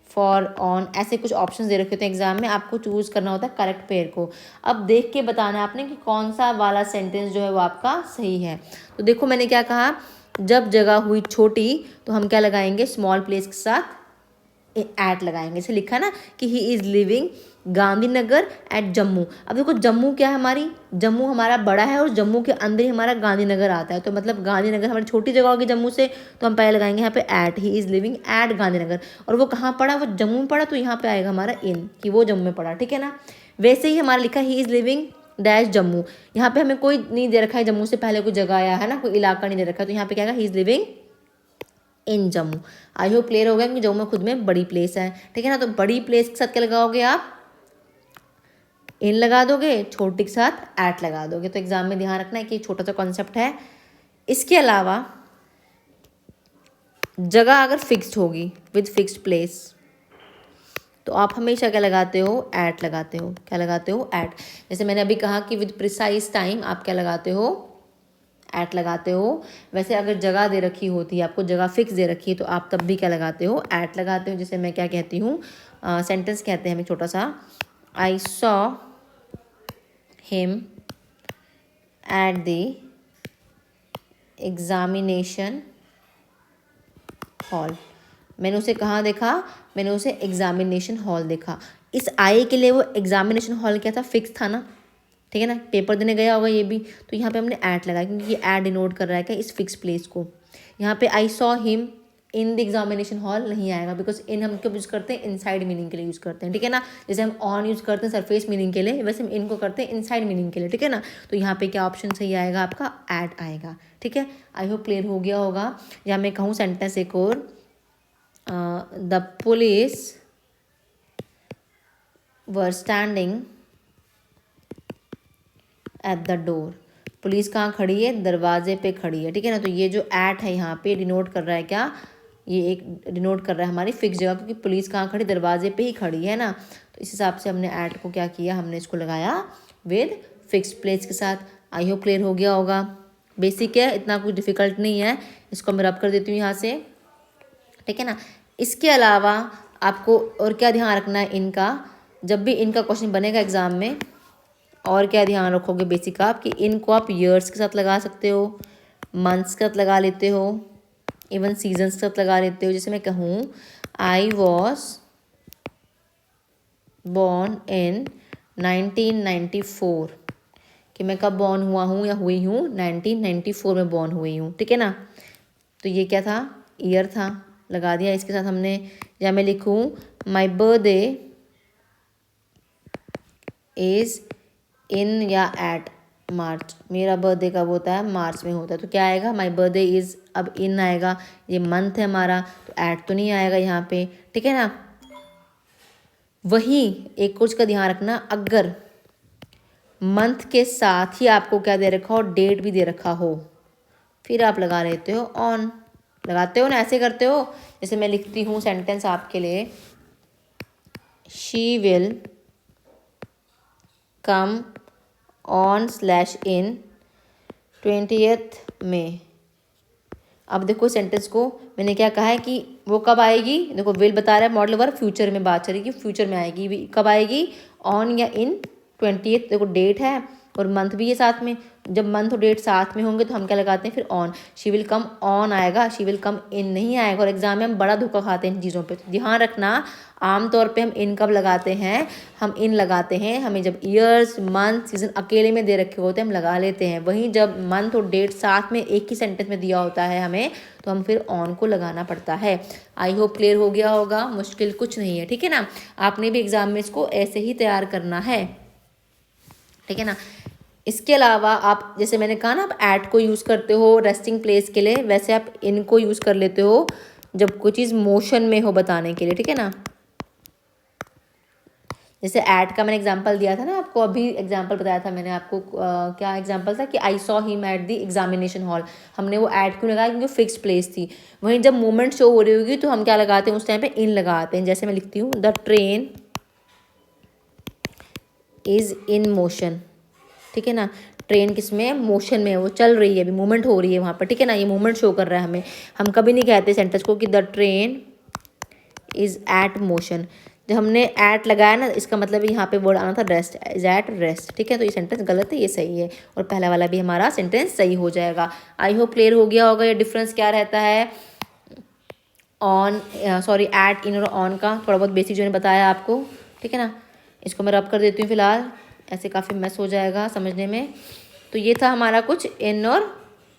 for on, ऐसे कुछ ऑप्शंस दे रखे होते हैं एग्जाम में। आपको चूज़ करना होता है करेक्ट पेयर को। अब देख के बताना है आपने कि कौन सा वाला सेंटेंस जो है वो आपका सही है। तो देखो मैंने क्या कहा, जब जगह हुई छोटी तो हम क्या लगाएंगे? स्मॉल प्लेस के साथ एट लगाएंगे। इसे लिखा ना कि he is living Gandhinagar at Jammu. अब देखो जम्मू क्या है हमारी, जम्मू हमारा बड़ा है और जम्मू के अंदर ही हमारा गांधीनगर आता है, तो मतलब गांधीनगर हमारी छोटी जगह होगी जम्मू से, तो हम पहले लगाएंगे यहाँ पे at, he is living at Gandhinagar. और वो कहाँ पड़ा, वो जम्मू में पड़ा, तो यहाँ पे आएगा हमारा इन, कि वो जम्मू में पड़ा, ठीक है ना। वैसे ही हमारा लिखा ही इज़ लिविंग डैश जम्मू, यहाँ पे हमें कोई नहीं दे रखा है, जम्मू से पहले कोई जगह आया है ना, कोई इलाका नहीं दे रखा है, तो यहाँ पे क्या आएगा, ही is living in Jammu. I hope clear हो गया, क्योंकि जम्मू में खुद में बड़ी प्लेस है, ठीक है ना। तो बड़ी प्लेस के साथ क्या लगाओगे आप, इन लगा दोगे, छोटी के साथ एट लगा दोगे। तो एग्जाम में ध्यान रखना है कि छोटा सा कॉन्सेप्ट है। इसके अलावा जगह अगर फिक्स्ड होगी विद फिक्स्ड प्लेस, तो आप हमेशा क्या लगाते हो, एट लगाते हो। क्या लगाते हो, एट। जैसे मैंने अभी कहा कि विद प्रिसाइज टाइम आप क्या लगाते हो, एट लगाते हो। वैसे अगर जगह दे रखी होती है, आपको जगह फिक्स दे रखी है, तो आप तब भी क्या लगाते हो, एट लगाते हो। जैसे मैं क्या कहती हूँ, सेंटेंस कहते हैं हमें छोटा सा, I saw him at the examination hall. मैंने उसे कहाँ देखा, मैंने उसे एग्जामिनेशन हॉल देखा। इस आई के लिए वो एग्जामिनेशन हॉल क्या था, फिक्स था ना, ठीक है ना, पेपर देने गया होगा ये भी, तो यहाँ पे हमने ऐट लगाया, क्योंकि ये ऐट डिनोट कर रहा है क्या, इस फिक्स प्लेस को। यहाँ पे I saw him in the examination hall नहीं आएगा, बिकॉज इन हम क्यों यूज़ करते हैं, इनसाइड मीनिंग के लिए यूज़ करते हैं, ठीक है ना। जैसे हम ऑन यूज़ करते हैं सरफेस मीनिंग के लिए, वैसे हम इनको करते हैं इनसाइड मीनिंग के लिए, ठीक है ना। तो यहाँ पे क्या ऑप्शन सही आएगा आपका, ऐट आएगा, ठीक है। आई होप क्लियर हो गया होगा। या मैं कहूँ सेंटेंस एक और, the police were standing at the door. Police कहाँ खड़ी है, दरवाजे पे खड़ी है, ठीक है ना। तो ये जो एट है यहाँ पे डिनोट कर रहा है क्या, ये एक डिनोट कर रहा है हमारी फिक्स जगह, क्योंकि पुलिस कहाँ खड़ी, दरवाजे पे ही खड़ी है ना। तो इस हिसाब से हमने एट को क्या किया, हमने इसको लगाया विद फिक्स प्लेस के साथ। आई होप क्लियर हो गया होगा। बेसिक है, इतना कुछ डिफिकल्ट नहीं है। इसको मैं रब कर देती हूँ यहाँ से, ठीक है ना। इसके अलावा आपको और क्या ध्यान रखना है, इनका जब भी इनका क्वेश्चन बनेगा एग्जाम में, और क्या ध्यान रखोगे बेसिक आप, कि इनको आप ईयर्स के साथ लगा सकते हो, मंथ्स के साथ लगा लेते हो, इवन सीजन्स के साथ लगा लेते हो। जैसे मैं कहूँ आई वॉज बॉर्न इन 1994, कि मैं कब बॉर्न हुआ हूँ या हुई हूँ, 1994 में बॉर्न हुई हूँ, ठीक है ना। तो ये क्या था, ईयर था, लगा दिया इसके साथ हमने। या मैं लिखूँ माई बर्थडे इज़ इन या एट मार्च, मेरा बर्थडे कब होता है, मार्च में होता है, तो क्या आएगा, माई बर्थडे इज़, अब इन आएगा, ये मंथ है हमारा, तो ऐट तो नहीं आएगा यहाँ पे, ठीक है ना। वही एक कुछ का ध्यान रखना, अगर मंथ के साथ ही आपको क्या दे रखा हो, डेट भी दे रखा हो, फिर आप लगा लेते हो ऑन, लगाते हो ना, ऐसे करते हो। जैसे मैं लिखती हूँ सेंटेंस आपके लिए, she will come on slash in 20th में। अब देखो सेंटेंस को मैंने क्या कहा है कि वो कब आएगी, देखो विल बता रहा है मॉडल वर्ब, फ्यूचर में बात चलेगी, फ्यूचर में आएगी, कब आएगी, ऑन या इन 20th, देखो डेट है और मंथ भी है साथ में। जब मंथ और डेट साथ में होंगे तो हम क्या लगाते हैं, फिर on. She will come on आएगा, शी विल कम इन नहीं आएगा। और एग्जाम में हम बड़ा धोखा खाते हैं इन चीज़ों पे, तो ध्यान रखना। आमतौर पे हम इन कब लगाते हैं, हम इन लगाते हैं हमें जब ईयर्स मंथ सीजन अकेले में दे रखे होते हैं, हम लगा लेते हैं। वहीं जब मंथ और डेट साथ में एक ही सेंटेंस में दिया होता है हमें, तो हम फिर ऑन को लगाना पड़ता है। आई होप क्लियर हो गया होगा, मुश्किल कुछ नहीं है, ठीक है ना। आपने भी एग्जाम में इसको ऐसे ही तैयार करना है, ठीक है ना। इसके अलावा आप, जैसे मैंने कहा ना, आप ऐट को यूज़ करते हो रेस्टिंग प्लेस के लिए, वैसे आप इनको यूज़ कर लेते हो जब कोई चीज़ मोशन में हो बताने के लिए, ठीक है ना। जैसे ऐट का मैंने एग्जांपल दिया था ना आपको, अभी एग्जांपल बताया था मैंने आपको, क्या एग्जांपल था कि I saw him at the examination hall. हमने वो ऐट क्यों लगाया, क्योंकि फिक्स प्लेस थी। वहीं जब मूवमेंट शो हो रही होगी तो हम क्या लगाते हैं उस टाइम पे, इन लगाते हैं। जैसे मैं लिखती हूँ the train is in motion, ठीक है ना। ट्रेन किस में, मोशन में, वो चल रही है, अभी मूवमेंट हो रही है वहाँ पर, ठीक है ना, ये मूवमेंट शो कर रहा है हमें। हम कभी नहीं कहते सेंटेंस को कि the train is at motion. जब हमने एट लगाया ना, इसका मतलब यहाँ पे वर्ड आना था रेस्ट, इज एट रेस्ट, ठीक है। तो ये सेंटेंस गलत है, ये सही है, और पहला वाला भी हमारा सेंटेंस सही हो जाएगा। आई होप क्लियर हो गया होगा। ये डिफरेंस क्या रहता है ऑन, सॉरी, एट, इन और ऑन का, थोड़ा बहुत बेसिक जो मैंने बताया आपको, ठीक है ना। इसको मैं रब कर देती हूँ फिलहाल, ऐसे काफ़ी मैस हो जाएगा समझने में। तो ये था हमारा कुछ इन और,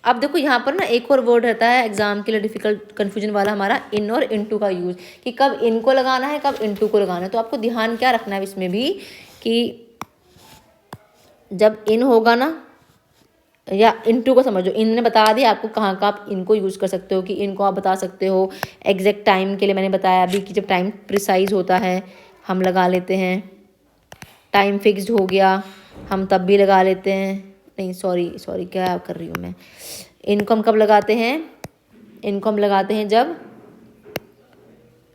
अब देखो यहाँ पर ना एक और वर्ड रहता है एग्जाम के लिए डिफिकल्ट कन्फ्यूजन वाला, हमारा इन और इनटू का यूज़, कि कब इन को लगाना है कब इनटू को लगाना है। तो आपको ध्यान क्या रखना है इसमें भी, कि जब इन होगा ना, या इनटू को समझो, इनने बता दिया आपको कहाँ का आप इनको यूज़ कर सकते हो, कि इनको आप बता सकते हो एग्जैक्ट टाइम के लिए। मैंने बताया अभी कि जब टाइम प्रिसाइज होता है हम लगा लेते हैं, टाइम फिक्स्ड हो गया हम तब भी लगा लेते हैं। नहीं सॉरी क्या कर रही हूँ मैं, इनको हम कब लगाते हैं, इनको हम लगाते हैं जब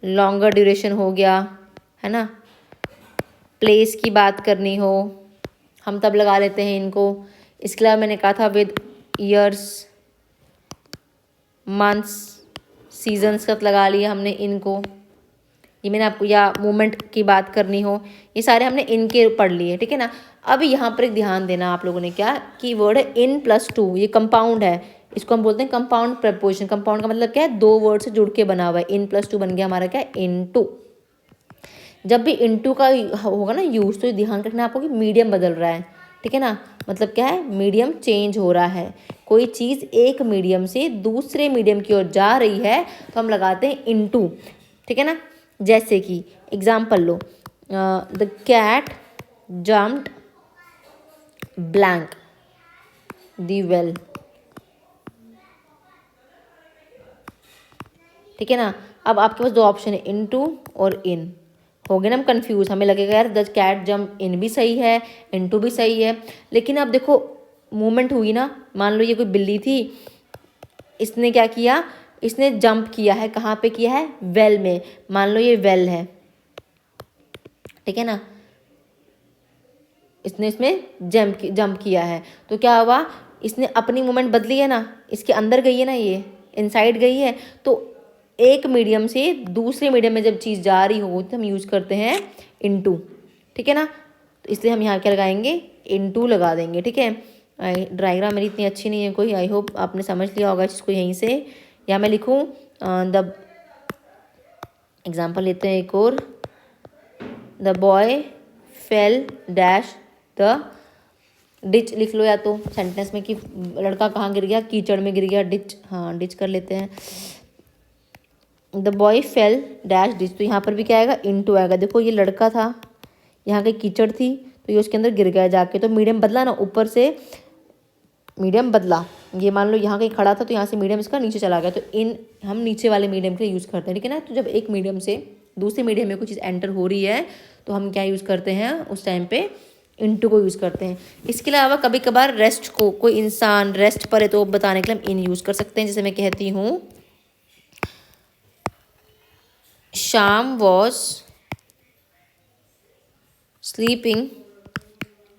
लॉन्गर ड्यूरेशन हो गया है ना, प्लेस की बात करनी हो हम तब लगा लेते हैं इनको। इसके अलावा मैंने कहा था विद ईयर्स, मंथ्स, सीजन्स का लगा लिया हमने इनको, ये मैंने आपको, या मूवमेंट की बात करनी हो, ये सारे हमने इनके पढ़ लिए, ठीक है ना। अब यहाँ पर एक ध्यान देना आप लोगों ने, क्या की वर्ड है इन प्लस टू, ये कंपाउंड है, इसको हम बोलते हैं कंपाउंड प्रपोजिशन। कंपाउंड का मतलब क्या है, दो वर्ड से जुड़ के बना हुआ है। इन प्लस टू बन गया हमारा क्या है, इनटू। जब भी इनटू का होगा ना यूज, तो ध्यान रखना आपको कि मीडियम बदल रहा है, ठीक है ना। मतलब क्या है, मीडियम चेंज हो रहा है, कोई चीज़ एक मीडियम से दूसरे मीडियम की ओर जा रही है तो हम लगाते हैं इनटू, ठीक है ना। जैसे कि एग्जाम्पल लो, the cat jumped blank the well, ठीक है ना। अब आपके पास दो ऑप्शन है, इनटू और इन। हो गए ना हम कंफ्यूज, हमें लगेगा यार द कैट जम्प इन भी सही है इनटू भी सही है, लेकिन अब देखो मूवमेंट हुई ना, मान लो ये कोई बिल्ली थी, इसने क्या किया, इसने जंप किया है, कहाँ पे किया है, वेल में। मान लो ये वेल है, ठीक है ना, इसने इसमें जंप किया है, तो क्या हुआ, इसने अपनी मूवमेंट बदली है ना, इसके अंदर गई है ना, ये इनसाइड गई है। तो एक मीडियम से दूसरे मीडियम में जब चीज़ जा रही हो तो हम यूज़ करते हैं इनटू, ठीक है ना। तो इसलिए हम यहाँ क्या लगाएंगे, इनटू लगा देंगे, ठीक है। डायग्राम मेरी इतनी अच्छी नहीं है कोई, आई होप आपने समझ लिया होगा इसको यहीं से। या मैं लिखूँ द एग्जाम्पल लेते हैं एक और, the boy fail dash the ditch लिख लो, या तो सेंटेंस में कि लड़का कहाँ गिर गया, कीचड़ में गिर गया, डिच, हाँ डिच कर लेते हैं। The boy fail dash ditch, तो यहाँ पर भी क्या आएगा, इनटू आएगा। देखो ये लड़का था, यहाँ की कीचड़ थी तो ये उसके अंदर गिर गया जाके, तो मीडियम बदला ना, ऊपर से मीडियम बदला। ये मान लो यहाँ कहीं खड़ा था तो यहाँ से मीडियम इसका नीचे चला गया, तो इन हम नीचे वाले मीडियम के लिए यूज़ करते हैं, ठीक है ना। तो जब एक मीडियम से दूसरे मीडियम में कोई चीज़ एंटर हो रही है तो हम क्या यूज़ करते हैं उस टाइम पे, इनटू को यूज़ करते हैं। इसके अलावा कभी कभार रेस्ट को, कोई इंसान रेस्ट पर है तो बताने के लिए हम इन यूज़ कर सकते हैं। जैसे मैं कहती हूँ Shyam was sleeping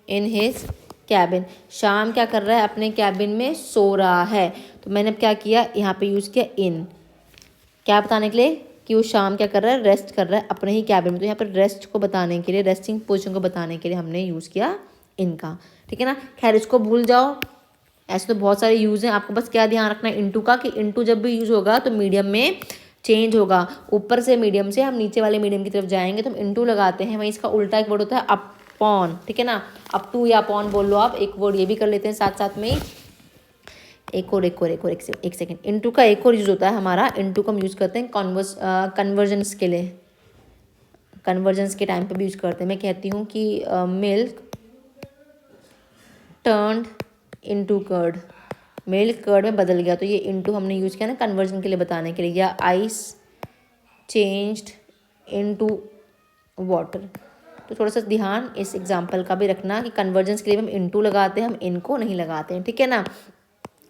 in his cabin, शाम क्या कर रहा है, अपने कैबिन में सो रहा है। तो मैंने अब क्या किया, यहाँ पे यूज़ किया इन, क्या बताने के लिए, कि वो शाम क्या कर रहा है, रेस्ट कर रहा है अपने ही कैबिन में। तो यहाँ पर रेस्ट को बताने के लिए, रेस्टिंग पोजीशन को बताने के लिए हमने यूज़ किया इनका, ठीक है ना। खैर इसको भूल जाओ, ऐसे तो बहुत सारे यूज़ हैं, आपको बस क्या ध्यान रखना है इनटू का, कि इनटू जब भी यूज़ होगा तो मीडियम में चेंज होगा। ऊपर से मीडियम से हम नीचे वाले मीडियम की तरफ जाएंगे तो हम इनटू लगाते हैं। वहीं इसका उल्टा एक वर्ड होता है अपॉन, ठीक है ना, अप टू या अपॉन बोल लो आप, एक वर्ड ये भी कर लेते हैं साथ साथ में। एक सेकेंड, इनटू का एक और यूज़ होता है हमारा, इनटू का हम यूज़ करते हैं कन्वर्जन्स के लिए, कन्वर्जन्स के टाइम पे भी यूज़ करते हैं। मैं कहती हूँ कि milk turned into curd, milk curd में बदल गया, तो ये इनटू हमने यूज़ किया ना कन्वर्जन के लिए बताने के लिए। या आइस चेंज्ड इनटू वाटर, तो थोड़ा सा ध्यान इस एग्जाम्पल का भी रखना कि कन्वर्जेंस के लिए हम इनटू लगाते हैं, हम इनको नहीं लगाते हैं, ठीक है ना।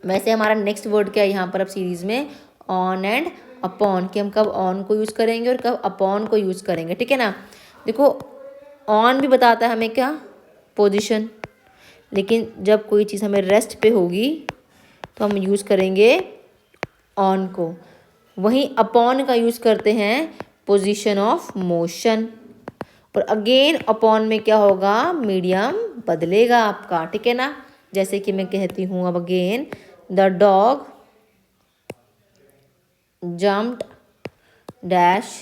वैसे हमारा नेक्स्ट वर्ड क्या है यहाँ पर अब सीरीज़ में, ऑन एंड अपॉन, कि हम कब ऑन को यूज़ करेंगे और कब अपॉन को यूज़ करेंगे, ठीक है ना। देखो ऑन भी बताता है हमें क्या, पोजीशन, लेकिन जब कोई चीज़ हमें रेस्ट पे होगी तो हम यूज़ करेंगे ऑन को। वहीं अपॉन का यूज़ करते हैं पोजीशन ऑफ मोशन, और अगेन अपॉन में क्या होगा, मीडियम बदलेगा आपका, ठीक है ना। जैसे कि मैं कहती हूँ अब again, the dog jumped dash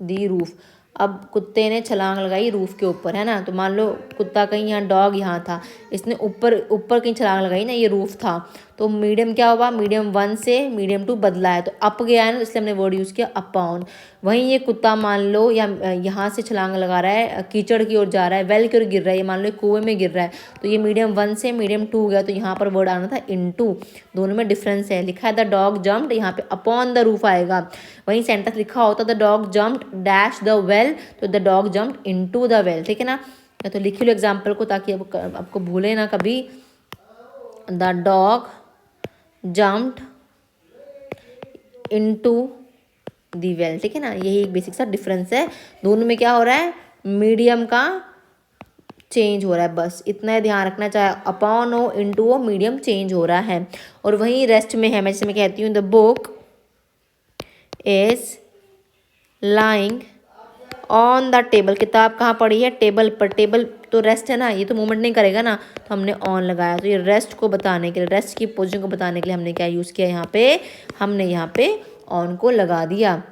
the roof. अब कुत्ते ने छलांग लगाई रूफ के ऊपर, है ना। तो मान लो कुत्ता कहीं यहाँ, डॉग यहाँ था, इसने ऊपर ऊपर कहीं छलांग लगाई ना, ये रूफ था, तो मीडियम क्या हुआ, मीडियम 1 से मीडियम 2 बदला है, तो अप गया है ना, तो इसलिए हमने वर्ड यूज़ किया अपॉन। वहीं ये कुत्ता मान लो या यहाँ से छलांग लगा रहा है, कीचड़ की ओर जा रहा है, वेल की ओर गिर रहा है, ये मान लो कुएं में गिर रहा है, तो ये मीडियम 1 से मीडियम 2 गया, तो यहाँ पर वर्ड आना था इनटू। दोनों में डिफरेंस है, लिखा है द डॉग जम्प्ड, यहाँ पे अपॉन द रूफ आएगा। वहीं सेंटेंस लिखा होता the dog jumped dash the well, तो the dog jumped into the well, ठीक है ना। तो लिख लो एग्जाम्पल को ताकि आपको भूले ना कभी। The dog jumped into the well, ठीक है ना। यही एक बेसिक सा डिफरेंस है, दोनों में क्या हो रहा है, मीडियम का चेंज हो रहा है, बस इतना ही ध्यान रखना, चाहे अपॉन हो इनटू हो, मीडियम चेंज हो रहा है। और वहीं रेस्ट में है, मैं जैसे मैं कहती हूँ the book is lying on the table, किताब कहाँ पड़ी है, टेबल पर, टेबल तो रेस्ट है ना, ये तो मूवमेंट नहीं करेगा ना, तो हमने ऑन लगाया। तो ये रेस्ट को बताने के लिए, रेस्ट की पोजीशन को बताने के लिए हमने क्या यूज़ किया यहाँ पे, हमने यहाँ पे ऑन को लगा दिया,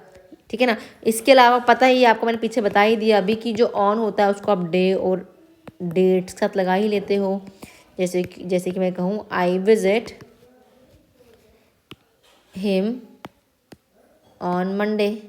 ठीक है ना। इसके अलावा पता ही आपको, मैंने पीछे बता ही दिया अभी कि जो ऑन होता है उसको आप डे और डेट के साथ लगा ही लेते हो। जैसे कि मैं कहूँ I visit him on Monday,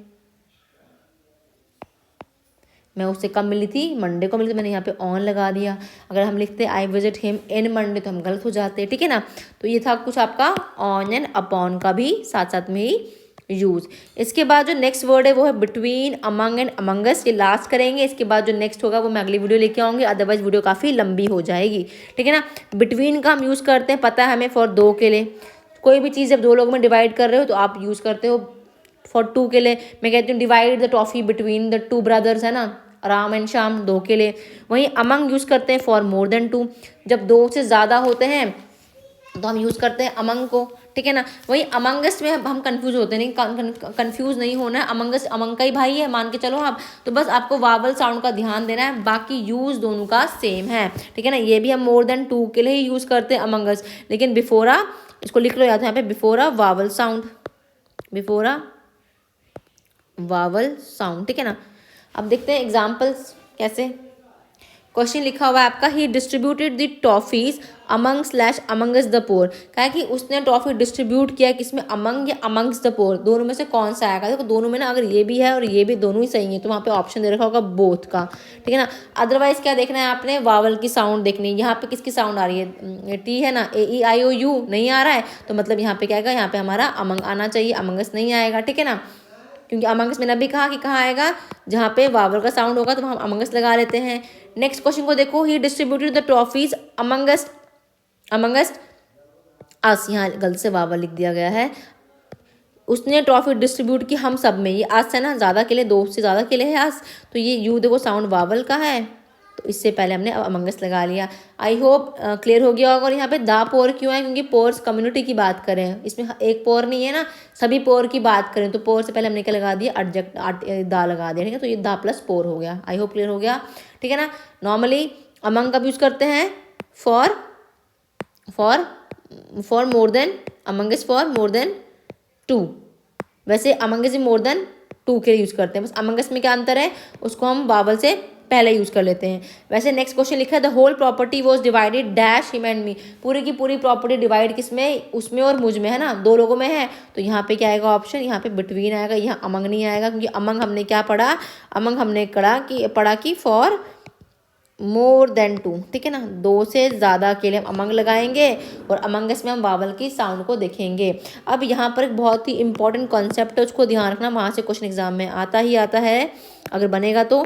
मैं उससे कब मिली थी, मंडे को मिली थी, मैंने यहाँ पे ऑन लगा दिया। अगर हम लिखते I visit him in Monday तो हम गलत हो जाते, ठीक है ना। तो ये था कुछ आपका ऑन एंड अपॉन का भी साथ साथ में ही यूज़। इसके बाद जो नेक्स्ट वर्ड है वो है बिटवीन, अमंग एंड अमंगस, ये लास्ट करेंगे। इसके बाद जो नेक्स्ट होगा वो मैं अगली वीडियो लेके आऊँगी, अदरवाइज वीडियो काफ़ी लंबी हो जाएगी, ठीक है ना। बिटवीन का हम यूज़ करते हैं, पता है हमें, फॉर 2 के लिए। कोई भी चीज़ जब 2 लोगों में डिवाइड कर रहे हो तो आप यूज़ करते हो फॉर 2 के लिए। मैं कहती हूँ divide the toffee between the 2 brothers, है ना, राम एंड श्याम, 2 के लिए। वहीं अमंग यूज़ करते हैं फॉर मोर देन 2, जब 2 से ज़्यादा होते हैं तो हम यूज़ करते हैं अमंग को, ठीक है ना। वहीं अमंगस में हम कंफ्यूज होते नहीं, कंफ्यूज नहीं होना है, अमंगस अमंग का ही भाई है मान के चलो आप, तो बस आपको वावल साउंड का ध्यान देना है, बाकी यूज़ दोनों का सेम है, ठीक है ना। ये भी हम मोर देन 2 के लिए ही यूज़ करते हैं अमंगस, लेकिन बिफोर आ, इसको लिख लो याद यहाँ पे, बिफोर आ वावल साउंड, बिफोर आ वावल साउंड, ठीक है ना। अब देखते हैं एग्जाम्पल्स कैसे। क्वेश्चन लिखा हुआ है आपका, ही distributed the toffees among slash amongst the poor, क्या कि उसने टॉफी डिस्ट्रीब्यूट किया किसमें, अमंग या अमंग्स द पोर, दोनों में से कौन सा आएगा। देखो दोनों में ना, अगर ये भी है और ये भी दोनों ही सही है तो वहाँ पे ऑप्शन दे रखा होगा बोथ का, ठीक है ना। अदरवाइज क्या देखना है आपने, वावल की साउंड देखनी है। यहाँ पे किसकी साउंड आ रही है, टी है ना, ए ई आई ओ यू नहीं आ रहा है, तो मतलब यहाँ पे क्या आएगा, यहाँ पे हमारा अमंग आना चाहिए, अमंगस नहीं आएगा, ठीक है ना। क्योंकि अमंगस मैंने अभी कहा कि कहाँ आएगा, जहाँ पे वावल का साउंड होगा तो हम अमंगस लगा लेते हैं। नेक्स्ट क्वेश्चन को देखो, ही डिस्ट्रीब्यूटेड द ट्रॉफीज अमंगस अस, यहाँ गलत से वावल लिख दिया गया है, उसने ट्रॉफी डिस्ट्रीब्यूट की हम सब में, ये आस है ना, ज़्यादा के लिए, 2 से ज़्यादा के लिए है आस, तो ये यू देखो साउंड वावल का है, तो इससे पहले हमने अमंगस लगा लिया। आई होप क्लियर हो गया होगा। और यहाँ पे दा पोर क्यों है, क्योंकि पोर्स कम्युनिटी की बात करें, इसमें एक पोर नहीं है ना, सभी पोर की बात करें, तो पोर से पहले हमने क्या लगा दिया, एडजेक्ट दा लगा दिया, ठीक है। तो ये दा प्लस पोर हो गया। आई होप क्लियर हो गया, ठीक है ना। नॉर्मली अमंग कब यूज़ करते हैं, for more than, among is for more than 2, वैसे अमंग इज मोर देन 2 के लिए यूज़ करते हैं, बस अमंगस में क्या अंतर है, उसको हम वावल से पहले यूज़ कर लेते हैं। वैसे नेक्स्ट क्वेश्चन लिखा है, the whole property was divided dash him and me, पूरी की पूरी प्रॉपर्टी डिवाइड किसमें, उसमें और मुझ में, है ना, 2 लोगों में है, तो यहाँ पे क्या आएगा ऑप्शन, यहाँ पे बिटवीन आएगा, यहाँ अमंग नहीं आएगा, क्योंकि अमंग हमने क्या पढ़ा, अमंग हमने पढ़ा कि फॉर मोर देन 2, ठीक है ना, 2 से ज़्यादा के लिए हम अमंग लगाएंगे, और अमंगस में हम वावल की साउंड को देखेंगे। अब यहाँ पर एक बहुत ही इंपॉर्टेंट कॉन्सेप्ट है, उसको ध्यान रखना, वहाँ से क्वेश्चन एग्जाम में आता ही आता है अगर बनेगा तो।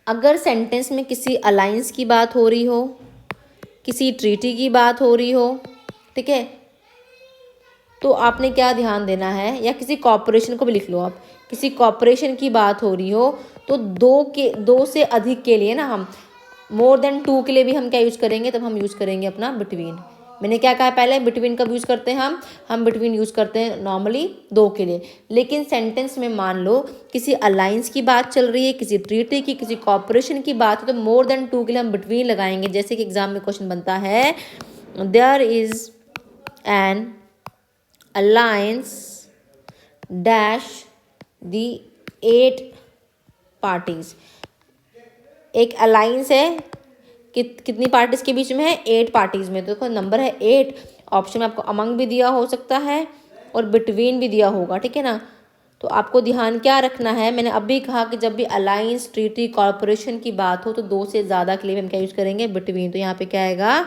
अगर सेंटेंस में किसी अलायंस की बात हो रही हो, किसी ट्रीटी की बात हो रही हो, ठीक है, तो आपने क्या ध्यान देना है, या किसी कॉर्पोरेशन को भी लिख लो आप, किसी कॉर्पोरेशन की बात हो रही हो तो 2 से अधिक के लिए ना, हम मोर देन 2 के लिए भी हम क्या यूज़ करेंगे, तब हम यूज़ करेंगे अपना बिटवीन। मैंने क्या कहा पहले, बिटवीन कब यूज़ करते हैं हम बिटवीन यूज़ करते हैं नॉर्मली 2 के लिए, लेकिन सेंटेंस में मान लो किसी अलायंस की बात चल रही है, किसी ट्रीटी की, किसी कॉर्पोरेशन की बात है, तो मोर देन 2 के लिए हम बिटवीन लगाएंगे। जैसे कि एग्जाम में क्वेश्चन बनता है, there is an alliance dash the 8 parties. एक अलायंस है कितनी पार्टीज के बीच में है? 8 पार्टीज में। तो देखो नंबर है 8। ऑप्शन में आपको अमंग भी दिया हो सकता है और बिटवीन भी दिया होगा, ठीक है ना। तो आपको ध्यान क्या रखना है, मैंने अभी कहा कि जब भी अलायंस, ट्रीटी, कॉर्पोरेशन की बात हो तो 2 से ज़्यादा के लिए हम क्या यूज करेंगे? बिटवीन। तो यहाँ पे क्या आएगा?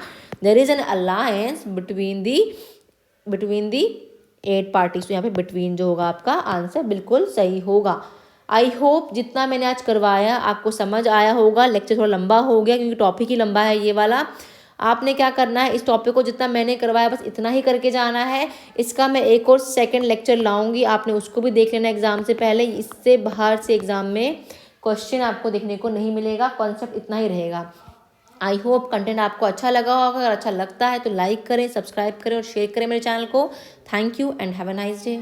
There is an alliance between the 8 parties. तो यहाँ पे बिटवीन जो होगा आपका आंसर बिल्कुल सही होगा। आई होप जितना मैंने आज करवाया आपको समझ आया होगा। लेक्चर थोड़ा लंबा हो गया क्योंकि टॉपिक ही लंबा है ये वाला। आपने क्या करना है, इस टॉपिक को जितना मैंने करवाया बस इतना ही करके जाना है। इसका मैं एक और सेकंड लेक्चर लाऊंगी, आपने उसको भी देख लेना एग्जाम से पहले। इससे बाहर से एग्जाम में क्वेश्चन आपको देखने को नहीं मिलेगा, कॉन्सेप्ट इतना ही रहेगा। आई होप कंटेंट आपको अच्छा लगा होगा। अगर अच्छा लगता है तो लाइक करें, सब्सक्राइब करें और शेयर करें मेरे चैनल को। Thank you and have a nice day.